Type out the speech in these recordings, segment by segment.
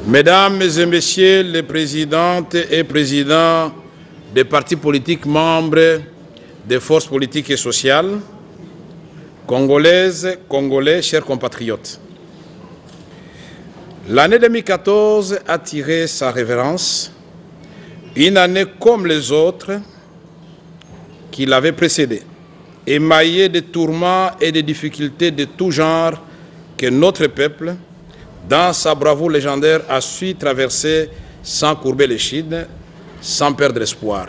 Mesdames et Messieurs les présidentes et présidents des partis politiques membres des forces politiques et sociales, congolaises, congolais, chers compatriotes. L'année 2014 a tiré sa révérence, une année comme les autres qui l'avaient précédée, émaillée de tourments et de difficultés de tout genre que notre peuple, dans sa bravoure légendaire, a su traverser sans courber l'échine, sans perdre espoir.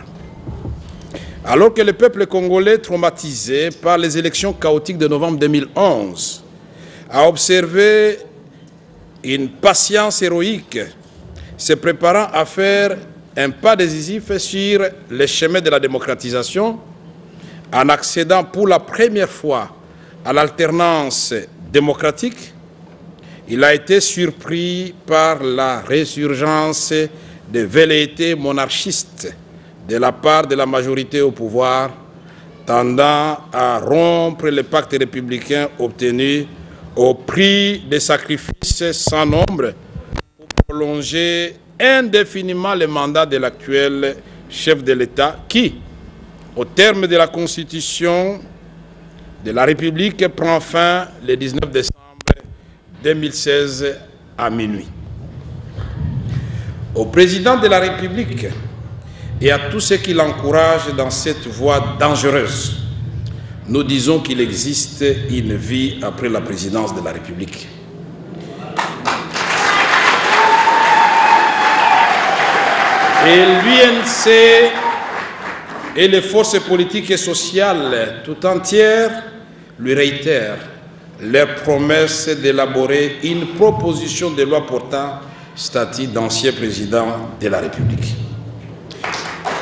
Alors que le peuple congolais, traumatisé par les élections chaotiques de novembre 2011, a observé une patience héroïque, se préparant à faire un pas décisif sur le chemin de la démocratisation, en accédant pour la première fois à l'alternance démocratique, il a été surpris par la résurgence des velléités monarchistes de la part de la majorité au pouvoir, tendant à rompre le pacte républicain obtenu au prix de sacrifices sans nombre pour prolonger indéfiniment le mandat de l'actuel chef de l'État qui, au terme de la Constitution de la République, prend fin le 19 décembre 2016 à minuit. Au président de la République et à tous ceux qui l'encouragent dans cette voie dangereuse, nous disons qu'il existe une vie après la présidence de la République. Et l'UNC et les forces politiques et sociales tout entières lui réitèrent leur promesse d'élaborer une proposition de loi portant statut d'ancien président de la République.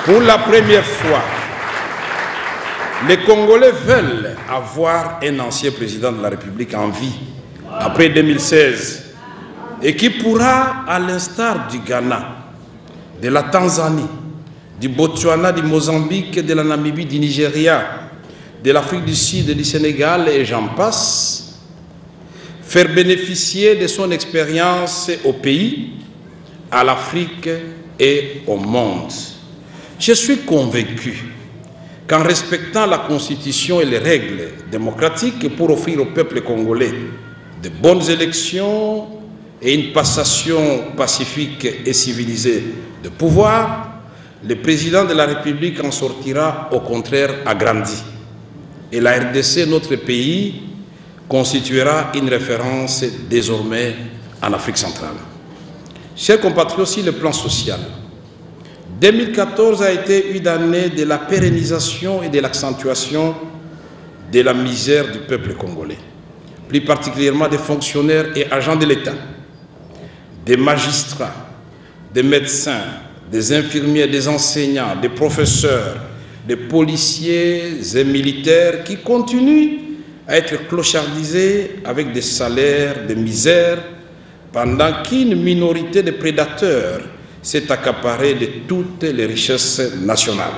Pour la première fois, les Congolais veulent avoir un ancien président de la République en vie après 2016 et qui pourra, à l'instar du Ghana, de la Tanzanie, du Botswana, du Mozambique, de la Namibie, du Nigeria, de l'Afrique du Sud, du Sénégal et j'en passe, faire bénéficier de son expérience au pays, à l'Afrique et au monde. Je suis convaincu qu'en respectant la Constitution et les règles démocratiques pour offrir au peuple congolais de bonnes élections et une passation pacifique et civilisée de pouvoir, le président de la République en sortira au contraire agrandi. Et la RDC, notre pays, constituera une référence désormais en Afrique centrale. Chers compatriotes, sur le plan social, 2014 a été une année de la pérennisation et de l'accentuation de la misère du peuple congolais, plus particulièrement des fonctionnaires et agents de l'État, des magistrats, des médecins, des infirmiers, des enseignants, des professeurs, des policiers et militaires qui continuent à être clochardisés avec des salaires de misère pendant qu'une minorité de prédateurs s'est accaparée de toutes les richesses nationales.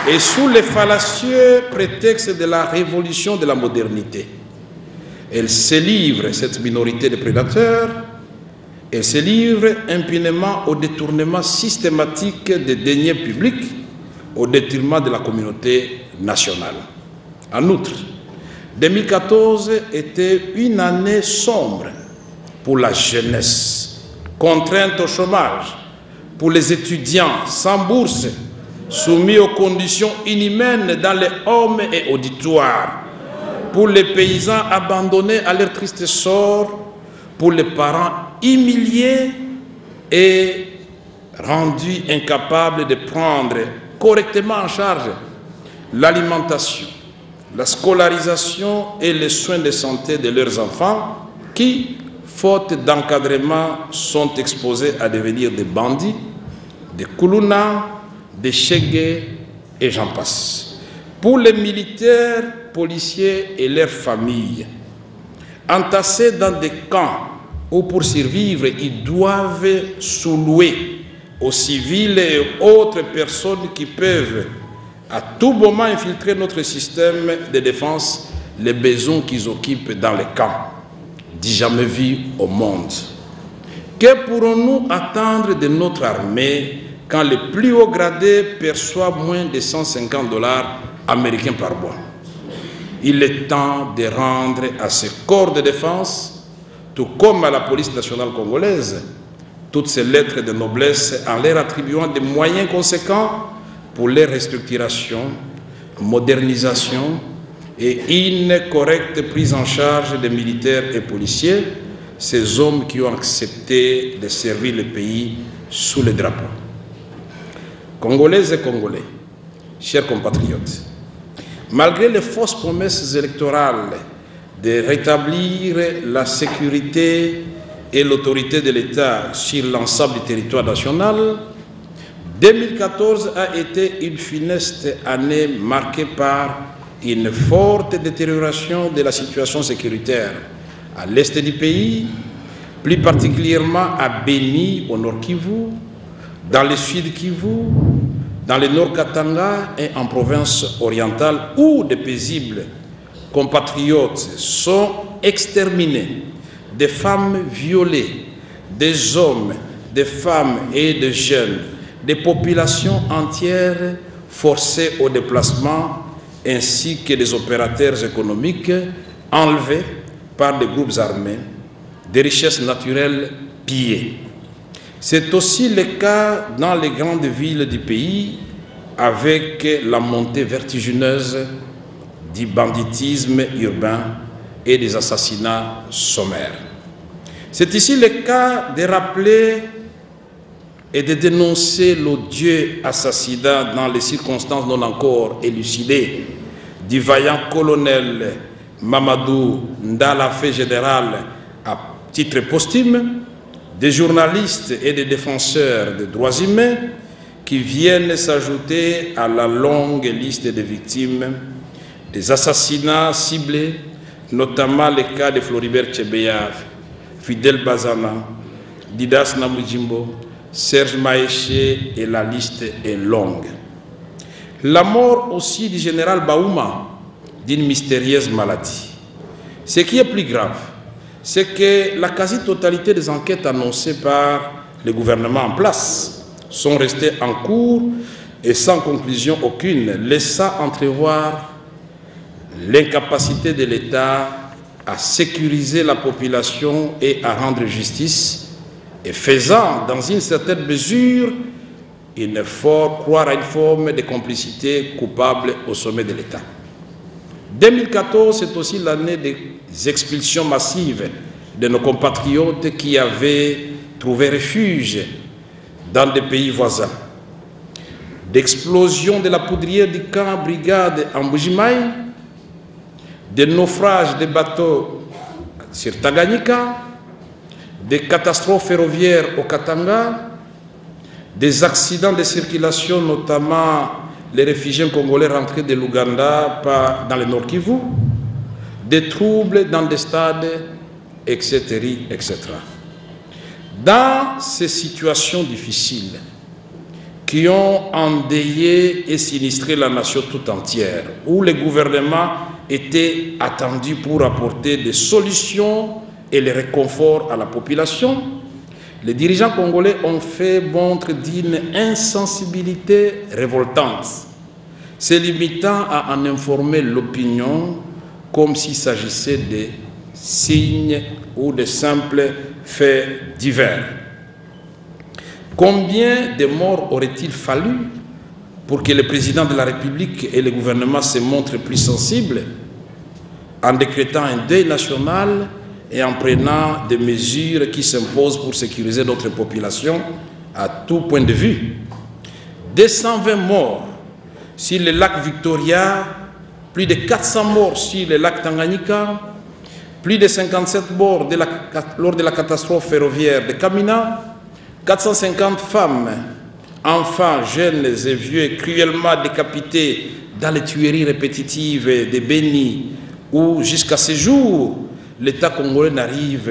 Et sous les fallacieux prétextes de la révolution de la modernité, elle se livre, cette minorité de prédateurs, elle se livre impunément au détournement systématique des deniers publics au détriment de la communauté nationale. En outre, 2014 était une année sombre pour la jeunesse, contrainte au chômage, pour les étudiants sans bourse, soumis aux conditions inhumaines dans les hommes et auditoires, pour les paysans abandonnés à leur triste sort, pour les parents humiliés et rendus incapables de prendre correctement en charge l'alimentation, la scolarisation et les soins de santé de leurs enfants qui, faute d'encadrement, sont exposés à devenir des bandits, des koulouna, des chégués et j'en passe. Pour les militaires, policiers et leurs familles, entassés dans des camps où pour survivre, ils doivent sous-louer aux civils et autres personnes qui peuvent à tout moment infiltrer notre système de défense, les besoins qu'ils occupent dans les camps. du jamais vu au monde. Que pourrons-nous attendre de notre armée quand les plus hauts gradés perçoivent moins de 150 $ américains par mois? Il est temps de rendre à ce corps de défense, tout comme à la police nationale congolaise, toutes ces lettres de noblesse en leur attribuant des moyens conséquents pour leur restructuration, modernisation et une correcte prise en charge des militaires et policiers, ces hommes qui ont accepté de servir le pays sous le drapeau. Congolaises et Congolais, chers compatriotes, malgré les fausses promesses électorales de rétablir la sécurité et l'autorité de l'État sur l'ensemble du territoire national, 2014 a été une funeste année marquée par une forte détérioration de la situation sécuritaire à l'est du pays, plus particulièrement à Beni, au nord Kivu, dans le sud Kivu, dans le nord Katanga et en province orientale, où de paisibles compatriotes sont exterminés, des femmes violées, des hommes, des femmes et des jeunes, des populations entières forcées au déplacement, ainsi que des opérateurs économiques enlevés par des groupes armés, des richesses naturelles pillées. C'est aussi le cas dans les grandes villes du pays, avec la montée vertigineuse du banditisme urbain et des assassinats sommaires. C'est ici le cas de rappeler et de dénoncer l'odieux assassinat dans les circonstances non encore élucidées du vaillant colonel Mamadou Ndala, fait général à titre posthume, des journalistes et des défenseurs des droits humains qui viennent s'ajouter à la longue liste des victimes des assassinats ciblés, notamment les cas de Floribert Chebeya, Fidel Bazana, Didas Namujimbo, Serge Maéché, et la liste est longue. La mort aussi du général Baouma d'une mystérieuse maladie. Ce qui est plus grave, c'est que la quasi-totalité des enquêtes annoncées par le gouvernement en place sont restées en cours et sans conclusion aucune, laissant entrevoir l'incapacité de l'État à sécuriser la population et à rendre justice, et faisant, dans une certaine mesure, croire à une forme de complicité coupable au sommet de l'État. 2014, c'est aussi l'année des expulsions massives de nos compatriotes qui avaient trouvé refuge dans des pays voisins. D'explosion de la poudrière du camp brigade en Bujimaï, des naufrages de bateaux sur Tanganyika, des catastrophes ferroviaires au Katanga, des accidents de circulation, notamment les réfugiés congolais rentrés de l'Ouganda dans le Nord Kivu, des troubles dans des stades, etc., etc. Dans ces situations difficiles qui ont endeuillé et sinistré la nation tout entière, où le gouvernement était attendu pour apporter des solutions et le réconfort à la population, les dirigeants congolais ont fait montre d'une insensibilité révoltante, se limitant à en informer l'opinion comme s'il s'agissait de signes ou de simples faits divers. Combien de morts aurait-il fallu pour que le président de la République et le gouvernement se montrent plus sensibles en décrétant un deuil national et en prenant des mesures qui s'imposent pour sécuriser notre population à tout point de vue? 220 morts sur le lac Victoria, plus de 400 morts sur le lac Tanganyika, plus de 57 morts lors de la catastrophe ferroviaire de Kamina, 450 femmes, enfants, jeunes et vieux cruellement décapités dans les tueries répétitives de Beni, où jusqu'à ce jour, l'État congolais n'arrive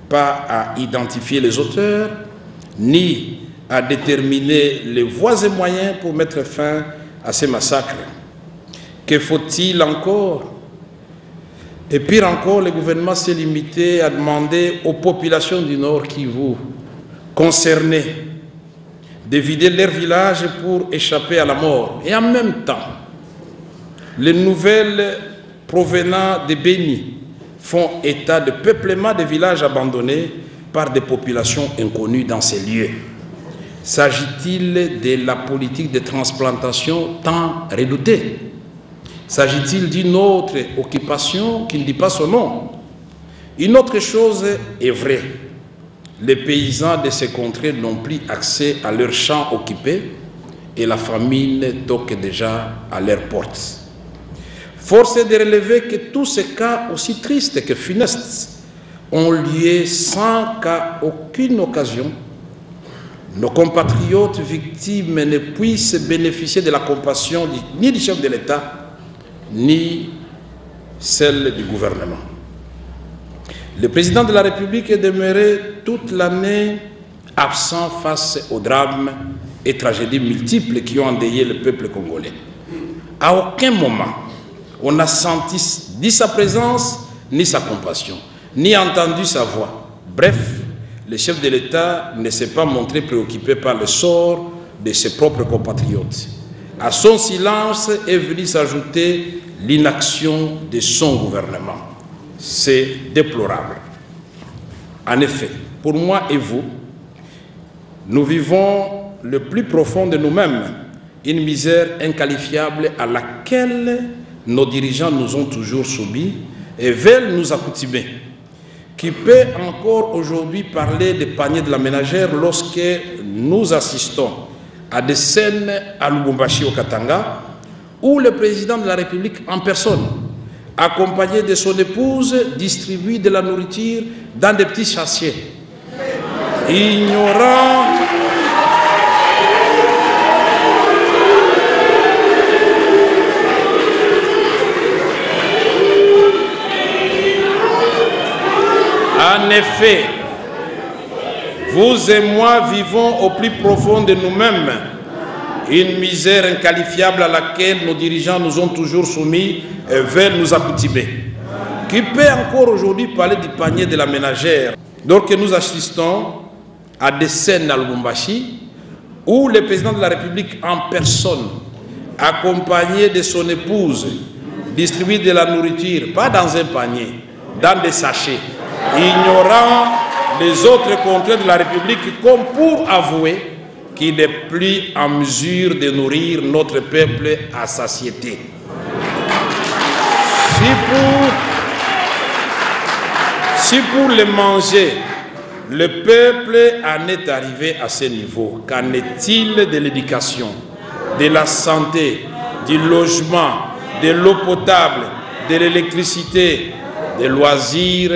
pas à identifier les auteurs, ni à déterminer les voies et moyens pour mettre fin à ces massacres. Que faut-il encore? Et pire encore, le gouvernement s'est limité à demander aux populations du Nord Kivu concernées de vider leurs villages pour échapper à la mort. Et en même temps, les nouvelles provenant de Béni font état de peuplement des villages abandonnés par des populations inconnues dans ces lieux. S'agit-il de la politique de transplantation tant redoutée? S'agit-il d'une autre occupation qui ne dit pas son nom? Une autre chose est vraie. Les paysans de ces contrées n'ont plus accès à leurs champs occupés et la famine toque déjà à leurs portes. Force est de relever que tous ces cas, aussi tristes que funestes, ont lieu sans qu'à aucune occasion nos compatriotes victimes ne puissent bénéficier de la compassion ni du chef de l'État, ni celle du gouvernement. Le président de la République est demeuré toute l'année absent face aux drames et tragédies multiples qui ont endeuillé le peuple congolais. À aucun moment, on n'a senti ni sa présence, ni sa compassion, ni entendu sa voix. Bref, le chef de l'État ne s'est pas montré préoccupé par le sort de ses propres compatriotes. À son silence est venue s'ajouter l'inaction de son gouvernement. C'est déplorable. En effet, pour moi et vous, nous vivons le plus profond de nous-mêmes, une misère inqualifiable à laquelle nos dirigeants nous ont toujours soumis et veulent nous accoutumer. Qui peut encore aujourd'hui parler des paniers de la ménagère lorsque nous assistons à des scènes à Lubumbashi au Katanga où le président de la République en personne, accompagné de son épouse, distribue de la nourriture dans des petits sachets, ignorant en effet, vous et moi vivons au plus profond de nous-mêmes une misère inqualifiable à laquelle nos dirigeants nous ont toujours soumis et veulent nous accoutumer. Qui peut encore aujourd'hui parler du panier de la ménagère, donc que nous assistons à des scènes à Lubumbashi où le président de la République en personne, accompagné de son épouse, distribue de la nourriture, pas dans un panier, dans des sachets, ignorant les autres contrées de la République comme pour avouer qu'il n'est plus en mesure de nourrir notre peuple à satiété. Si pour le manger, le peuple en est arrivé à ce niveau, qu'en est-il de l'éducation, de la santé, du logement, de l'eau potable, de l'électricité, des loisirs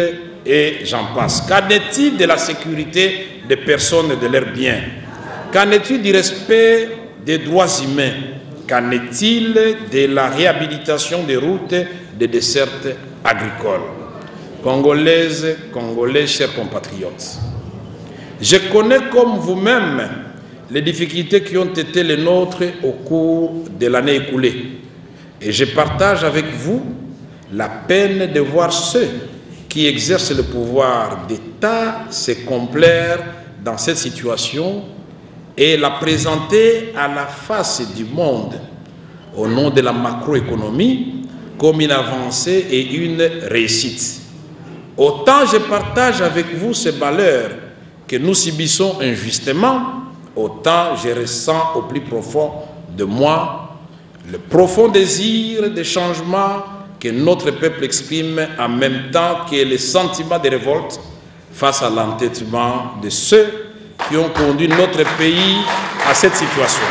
et j'en passe? Qu'en est-il de la sécurité des personnes et de leurs biens? Qu'en est-il du respect des droits humains? Qu'en est-il de la réhabilitation des routes, des dessertes agricoles? Congolaises, Congolais, chers compatriotes, je connais comme vous-même les difficultés qui ont été les nôtres au cours de l'année écoulée. Et je partage avec vous la peine de voir ceux qui exercent le pouvoir d'État se complaire dans cette situation et la présenter à la face du monde au nom de la macroéconomie comme une avancée et une réussite. Autant je partage avec vous ce malheur que nous subissons injustement, autant je ressens au plus profond de moi le profond désir de changement que notre peuple exprime en même temps que les sentiments de révolte face à l'entêtement de ceux qui ont conduit notre pays à cette situation.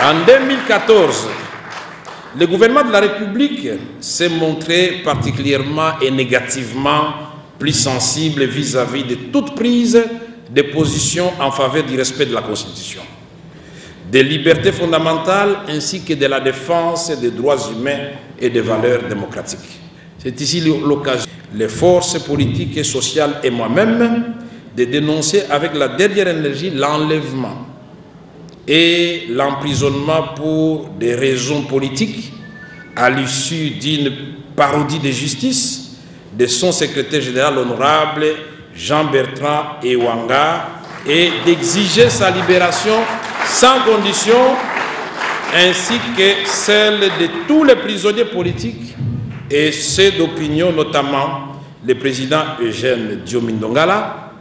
En 2014, le gouvernement de la République s'est montré particulièrement et négativement plus sensible vis-à-vis de toute prise de position en faveur du respect de la Constitution, des libertés fondamentales ainsi que de la défense des droits humains et des valeurs démocratiques. C'est ici l'occasion, les forces politiques et sociales et moi-même, de dénoncer avec la dernière énergie l'enlèvement et l'emprisonnement pour des raisons politiques à l'issue d'une parodie de justice de son secrétaire général honorable Jean-Bertrand Ewanga et d'exiger sa libération sans condition, ainsi que celle de tous les prisonniers politiques et ceux d'opinion, notamment le président Eugène Diomindongala,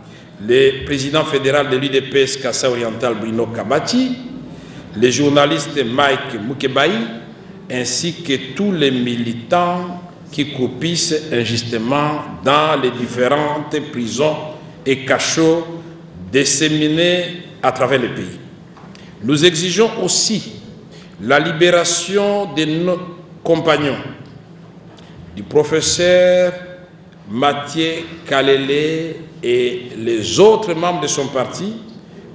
le président fédéral de l'UDPS Kassai Oriental Bruno Kabati, le journaliste Mike Mukebaï, ainsi que tous les militants qui croupissent injustement dans les différentes prisons et cachots disséminés à travers le pays. Nous exigeons aussi la libération de nos compagnons, du professeur Mathieu Kalele et les autres membres de son parti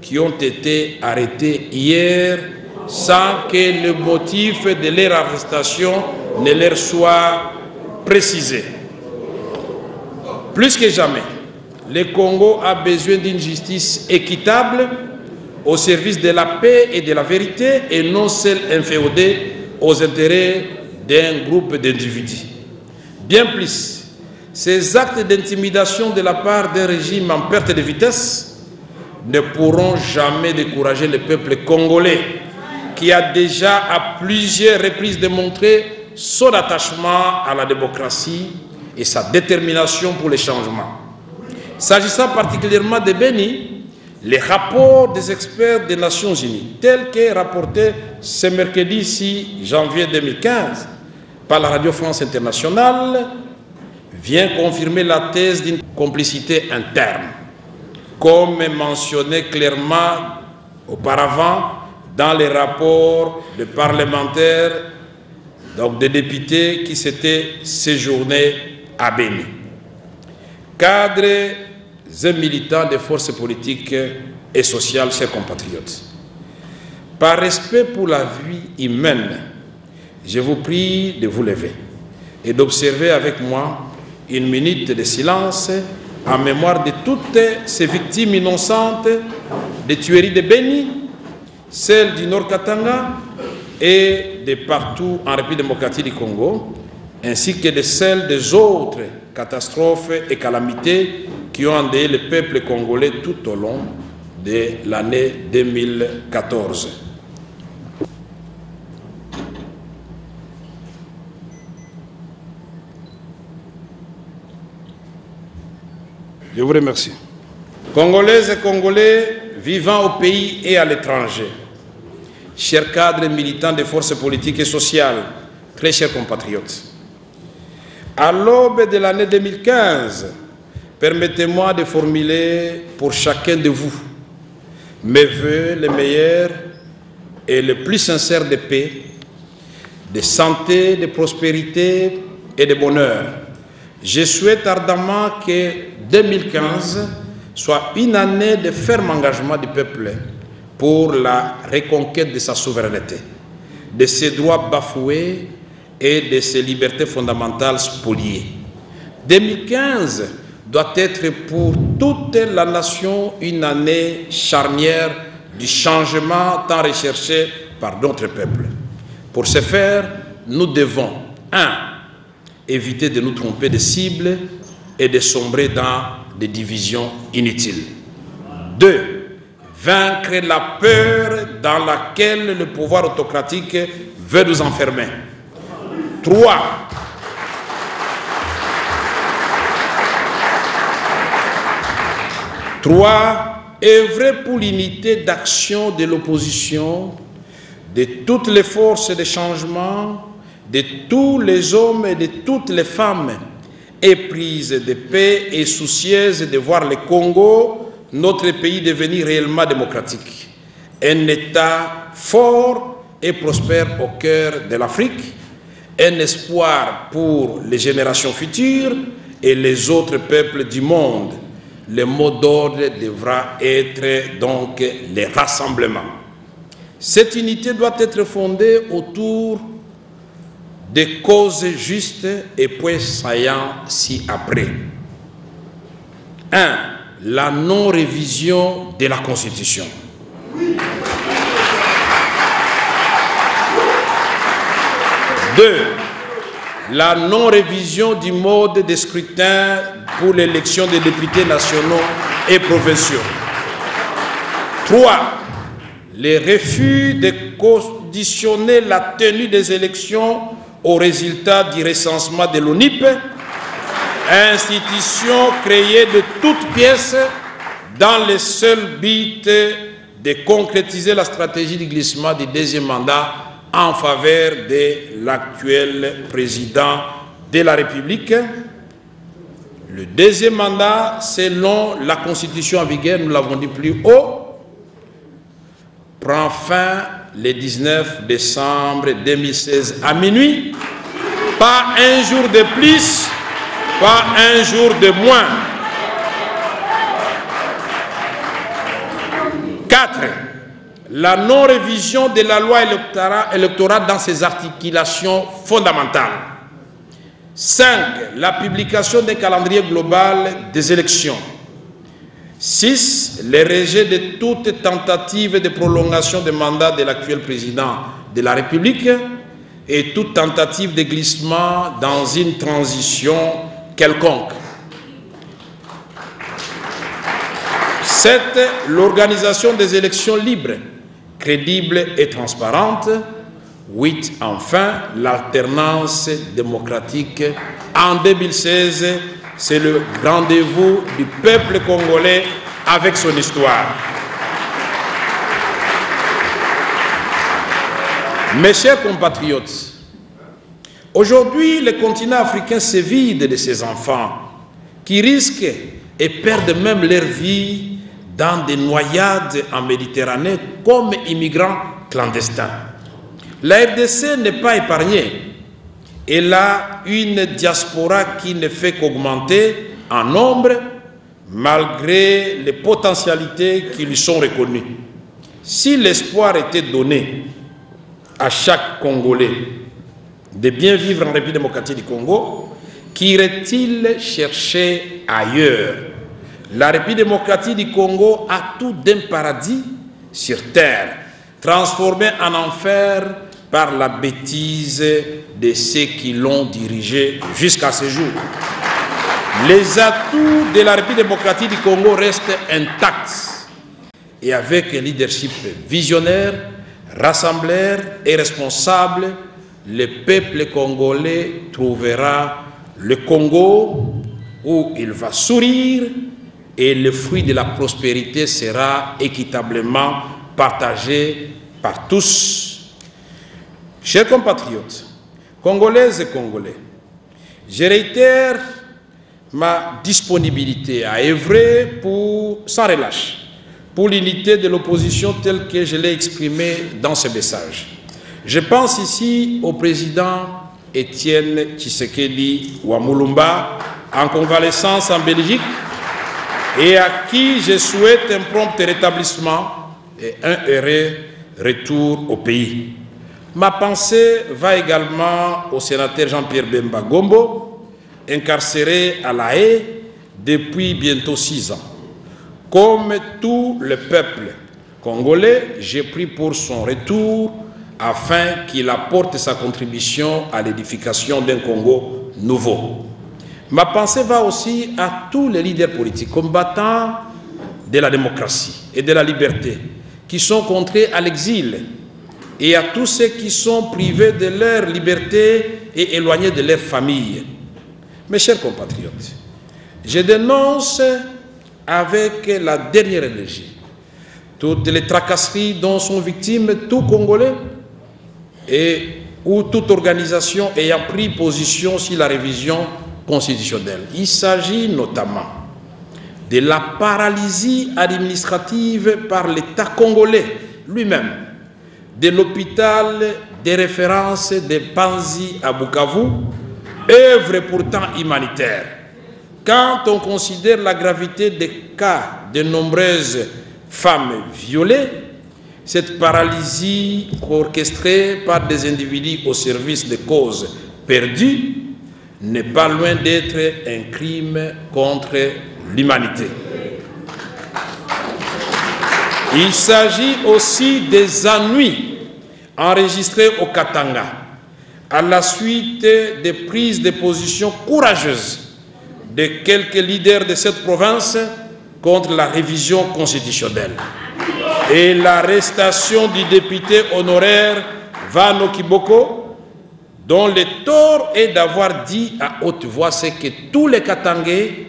qui ont été arrêtés hier sans que le motif de leur arrestation ne leur soit précisé. Plus que jamais, le Congo a besoin d'une justice équitable au service de la paix et de la vérité et non celle inféodée aux intérêts d'un groupe d'individus. Bien plus, ces actes d'intimidation de la part d'un régime en perte de vitesse ne pourront jamais décourager le peuple congolais qui a déjà à plusieurs reprises démontré son attachement à la démocratie et sa détermination pour les changements. S'agissant particulièrement de Béni, les rapports des experts des Nations Unies, tels que rapportés ce mercredi 6 janvier 2015 par la Radio France Internationale, vient confirmer la thèse d'une complicité interne, comme mentionné clairement auparavant dans les rapports de parlementaires, donc de députés qui s'étaient séjournés à Béni. Cadres et militants des forces politiques et sociales, chers compatriotes, par respect pour la vie humaine, je vous prie de vous lever et d'observer avec moi une minute de silence en mémoire de toutes ces victimes innocentes des tueries de Béni, celles du Nord Katanga et de partout en République démocratique du Congo, ainsi que de celles des autres catastrophes et calamités qui ont endeuillé le peuple congolais tout au long de l'année 2014. Je vous remercie. Congolaises et Congolais vivant au pays et à l'étranger, chers cadres et militants des forces politiques et sociales, très chers compatriotes, à l'aube de l'année 2015, permettez-moi de formuler pour chacun de vous mes vœux les meilleurs et les plus sincères de paix, de santé, de prospérité et de bonheur. Je souhaite ardemment que 2015 soit une année de ferme engagement du peuple pour la reconquête de sa souveraineté, de ses droits bafoués et de ses libertés fondamentales spoliées. 2015 doit être pour toute la nation une année charnière du changement tant recherché par d'autres peuples. Pour ce faire, nous devons 1. Éviter de nous tromper de cible et de sombrer dans des divisions inutiles. 2. Vaincre la peur dans laquelle le pouvoir autocratique veut nous enfermer. 3. Œuvrer pour l'unité d'action de l'opposition, de toutes les forces de changement, de tous les hommes et de toutes les femmes, éprises de paix et soucieuses de voir le Congo, notre pays, devenir réellement démocratique. Un État fort et prospère au cœur de l'Afrique, un espoir pour les générations futures et les autres peuples du monde. Le mot d'ordre devra être donc les rassemblements. Cette unité doit être fondée autour des causes justes et points saillants ci-après. 1. La non-révision de la Constitution. 2. la non-révision du mode de scrutin pour l'élection des députés nationaux et provinciaux. 3. Le refus de conditionner la tenue des élections au résultat du recensement de l'ONIP, institution créée de toutes pièces dans le seul but de concrétiser la stratégie de glissement du deuxième mandat en faveur de l'actuel président de la République. Le deuxième mandat, selon la Constitution en vigueur, nous l'avons dit plus haut, prend fin le 19 décembre 2016 à minuit. Pas un jour de plus, pas un jour de moins. 4. La non-révision de la loi électorale dans ses articulations fondamentales. 5. La publication d'un calendrier global des élections. 6. Le rejet de toute tentative de prolongation de mandat de l'actuel président de la République et toute tentative de glissement dans une transition quelconque. 7. L'organisation des élections libres, crédibles et transparentes. 8. Enfin, l'alternance démocratique. En 2016, c'est le rendez-vous du peuple congolais avec son histoire. Mes chers compatriotes, aujourd'hui, le continent africain se vide de ses enfants qui risquent et perdent même leur vie dans des noyades en Méditerranée comme immigrants clandestins. La RDC n'est pas épargnée. Elle a une diaspora qui ne fait qu'augmenter en nombre malgré les potentialités qui lui sont reconnues. Si l'espoir était donné à chaque Congolais de bien vivre en République démocratique du Congo, qu'irait-il chercher ailleurs? La République démocratique du Congo a tout d'un paradis sur terre, transformé en enfer par la bêtise de ceux qui l'ont dirigé jusqu'à ce jour. Les atouts de la République démocratique du Congo restent intacts et avec un leadership visionnaire, rassembleur et responsable, le peuple congolais trouvera le Congo où il va sourire et le fruit de la prospérité sera équitablement partagé par tous. Chers compatriotes, Congolaises et Congolais, je réitère ma disponibilité à œuvrer sans relâche pour l'unité de l'opposition telle que je l'ai exprimée dans ce message. Je pense ici au président Étienne Tshisekedi Wamulumba, en convalescence en Belgique, et à qui je souhaite un prompt rétablissement et un heureux retour au pays. Ma pensée va également au sénateur Jean-Pierre Bemba Gombo, incarcéré à La Haye depuis bientôt 6 ans. Comme tout le peuple congolais, j'ai pris pour son retour afin qu'il apporte sa contribution à l'édification d'un Congo nouveau. Ma pensée va aussi à tous les leaders politiques, combattants de la démocratie et de la liberté, qui sont contraints à l'exil, et à tous ceux qui sont privés de leur liberté et éloignés de leur famille. Mes chers compatriotes, je dénonce avec la dernière énergie toutes les tracasseries dont sont victimes tout Congolais ou toute organisation ayant pris position sur la révision constitutionnelle. Il s'agit notamment de la paralysie administrative par l'État congolais lui-même, de l'hôpital de référence de Panzi à Bukavu, œuvre pourtant humanitaire. Quand on considère la gravité des cas de nombreuses femmes violées, cette paralysie orchestrée par des individus au service de causes perdues n'est pas loin d'être un crime contre l'humanité. Il s'agit aussi des ennuis enregistrés au Katanga, à la suite des prises de position courageuses de quelques leaders de cette province contre la révision constitutionnelle et l'arrestation du député honoraire Vano Kiboko, dont le tort est d'avoir dit à haute voix ce que tous les Katangais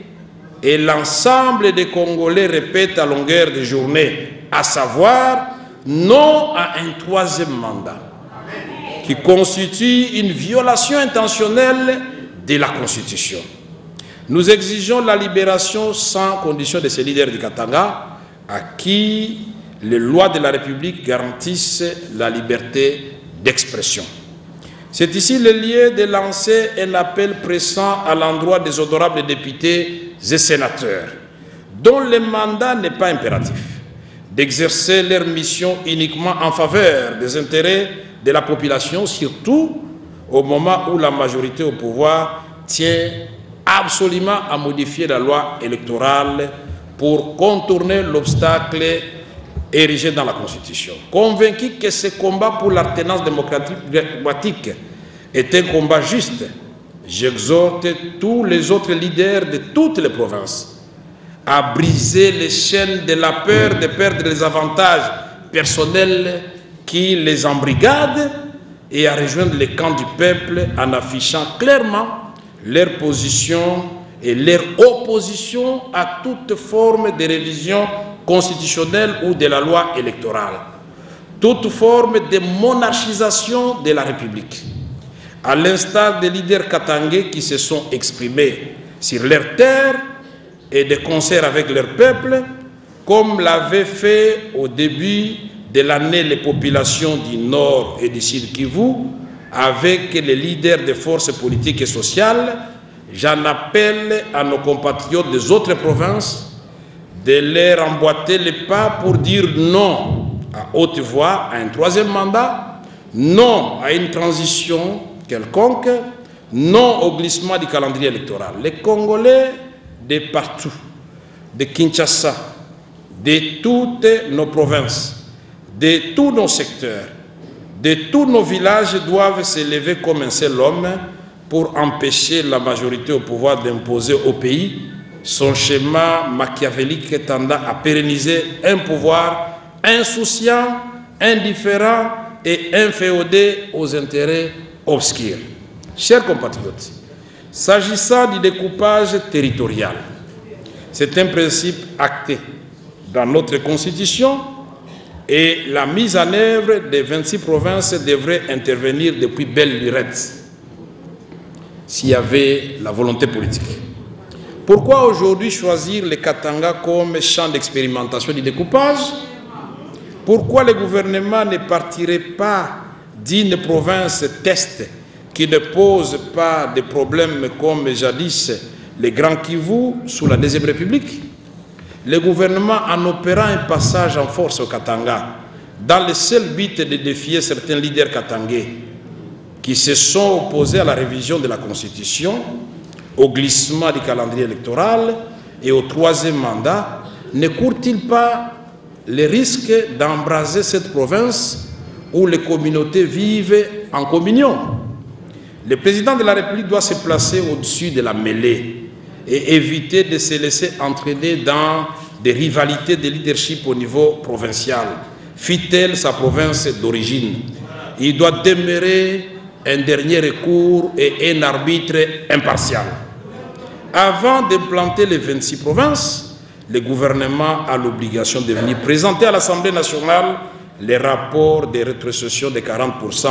et l'ensemble des Congolais répètent à longueur de journée, à savoir non à un troisième mandat, qui constitue une violation intentionnelle de la Constitution. Nous exigeons la libération sans condition de ces leaders du Katanga, à qui les lois de la République garantissent la liberté d'expression. C'est ici le lieu de lancer un appel pressant à l'endroit des honorables députés et sénateurs, dont le mandat n'est pas impératif, d'exercer leur mission uniquement en faveur des intérêts de la population, surtout au moment où la majorité au pouvoir tient absolument à modifier la loi électorale pour contourner l'obstacle érigé dans la Constitution. Convaincu que ce combat pour l'alternance démocratique est un combat juste, j'exhorte tous les autres leaders de toutes les provinces à briser les chaînes de la peur de perdre les avantages personnels qui les embrigadent et à rejoindre le camp du peuple en affichant clairement leur position et leur opposition à toute forme de révision constitutionnelle ou de la loi électorale, toute forme de monarchisation de la République. À l'instar des leaders katangais qui se sont exprimés sur leur terre et de concert avec leur peuple, comme l'avaient fait au début de l'année les populations du Nord et du Sud Kivu, avec les leaders des forces politiques et sociales, j'en appelle à nos compatriotes des autres provinces de leur emboîter les pas pour dire non à haute voix à un troisième mandat, non à une transition quelconque, non au glissement du calendrier électoral. Les Congolais de partout, de Kinshasa, de toutes nos provinces, de tous nos secteurs, de tous nos villages doivent se lever comme un seul homme pour empêcher la majorité au pouvoir d'imposer au pays son schéma machiavélique tendant à pérenniser un pouvoir insouciant, indifférent et inféodé aux intérêts obscurs. Chers compatriotes, s'agissant du découpage territorial, c'est un principe acté dans notre Constitution et la mise en œuvre des 26 provinces devrait intervenir depuis belle lurette s'il y avait la volonté politique. Pourquoi aujourd'hui choisir les Katanga comme champ d'expérimentation du découpage? Pourquoi le gouvernement ne partirait pas d'une province test qui ne pose pas de problèmes comme jadis les Grands Kivu sous la Deuxième République? Le gouvernement, en opérant un passage en force au Katanga, dans le seul but de défier certains leaders katangais qui se sont opposés à la révision de la Constitution, au glissement du calendrier électoral et au troisième mandat, ne court-il pas le risque d'embraser cette province où les communautés vivent en communion? Le président de la République doit se placer au-dessus de la mêlée et éviter de se laisser entraîner dans des rivalités de leadership au niveau provincial, fût-elle sa province d'origine. Il doit demeurer un dernier recours et un arbitre impartial. Avant d'implanter les 26 provinces, le gouvernement a l'obligation de venir présenter à l'Assemblée nationale les rapports de rétrocession de 40%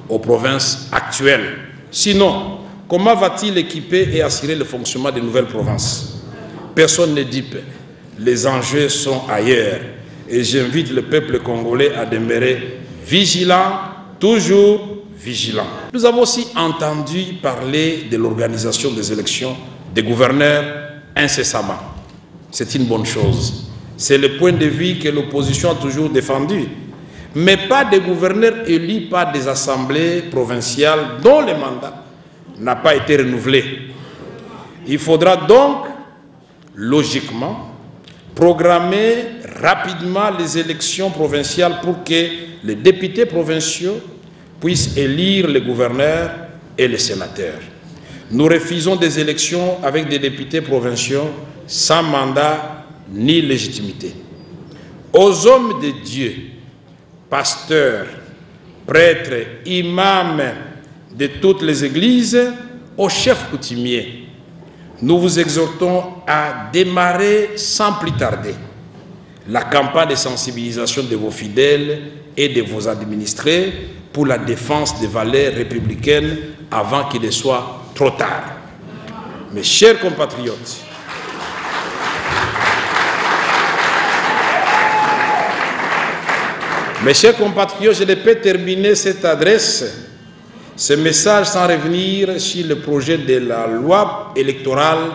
aux provinces actuelles. Sinon, comment va-t-il équiper et assurer le fonctionnement des nouvelles provinces? Personne ne dit. Les enjeux sont ailleurs. Et j'invite le peuple congolais à demeurer vigilant, toujours vigilant. Nous avons aussi entendu parler de l'organisation des élections des gouverneurs incessamment. C'est une bonne chose. C'est le point de vue que l'opposition a toujours défendu. Mais pas des gouverneurs élus par des assemblées provinciales dont le mandat n'a pas été renouvelé. Il faudra donc, logiquement, programmer rapidement les élections provinciales pour que les députés provinciaux puisse élire les gouverneurs et les sénateurs. Nous refusons des élections avec des députés provinciaux sans mandat ni légitimité. Aux hommes de Dieu, pasteurs, prêtres, imams de toutes les églises, aux chefs coutumiers, nous vous exhortons à démarrer sans plus tarder la campagne de sensibilisation de vos fidèles et de vos administrés pour la défense des valeurs républicaines avant qu'il ne soit trop tard. Mes chers compatriotes, je ne peux terminer cette adresse, ce message, sans revenir sur le projet de la loi électorale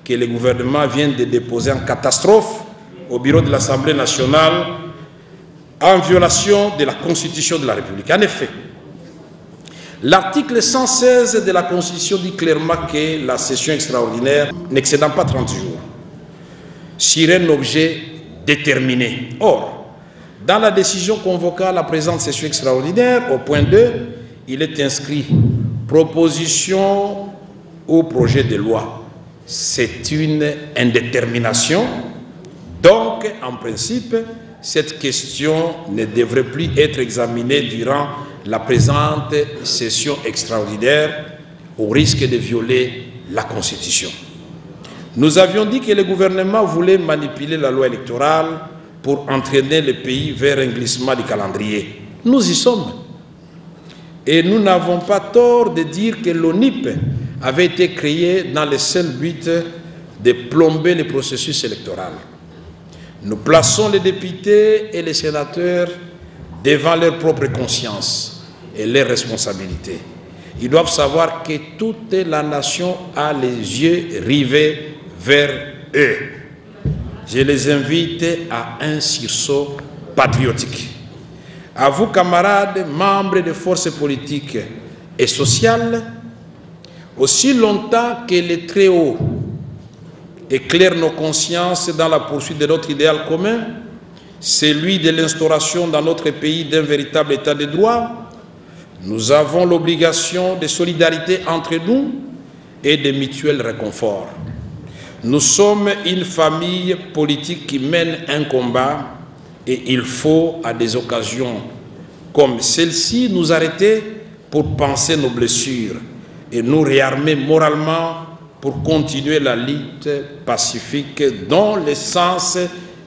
que le gouvernement vient de déposer en catastrophe au bureau de l'Assemblée nationale en violation de la Constitution de la République. En effet, l'article 116 de la Constitution dit clairement que la session extraordinaire, n'excédant pas 30 jours, sur un objet déterminé. Or, dans la décision convoquant la présente session extraordinaire, au point 2, il est inscrit « proposition ou projet de loi ». C'est une indétermination. Donc, en principe, cette question ne devrait plus être examinée durant la présente session extraordinaire au risque de violer la Constitution. Nous avions dit que le gouvernement voulait manipuler la loi électorale pour entraîner le pays vers un glissement du calendrier. Nous y sommes. Et nous n'avons pas tort de dire que l'ONIP avait été créé dans le seul but de plomber le processus électoral. Nous plaçons les députés et les sénateurs devant leur propre conscience et leurs responsabilités. Ils doivent savoir que toute la nation a les yeux rivés vers eux. Je les invite à un sursaut patriotique. À vous, camarades, membres des forces politiques et sociales, aussi longtemps que les Très-Hauts éclairent nos consciences dans la poursuite de notre idéal commun, celui de l'instauration dans notre pays d'un véritable état de droit, nous avons l'obligation de solidarité entre nous et de mutuel réconfort. Nous sommes une famille politique qui mène un combat et il faut, à des occasions comme celle-ci, nous arrêter pour penser nos blessures et nous réarmer moralement pour continuer la lutte pacifique dont l'essence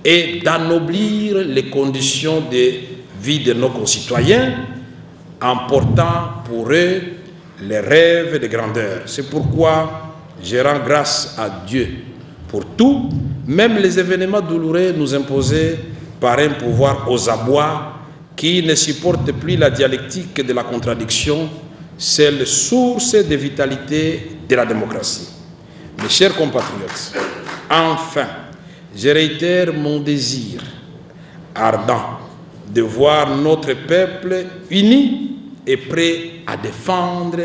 est d'annoblir les conditions de vie de nos concitoyens en portant pour eux les rêves de grandeur. C'est pourquoi je rends grâce à Dieu pour tout, même les événements douloureux nous imposés par un pouvoir aux abois qui ne supporte plus la dialectique de la contradiction, celle source de vitalité de la démocratie. Mes chers compatriotes, enfin, je réitère mon désir ardent de voir notre peuple uni et prêt à défendre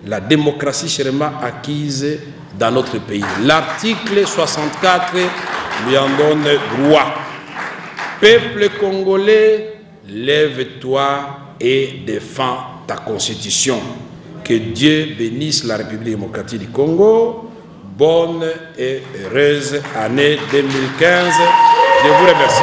la démocratie chèrement acquise dans notre pays. L'article 64 lui en donne droit. Peuple congolais, lève-toi et défends ta constitution. Que Dieu bénisse la République démocratique du Congo. Bonne et heureuse année 2015. Je vous remercie.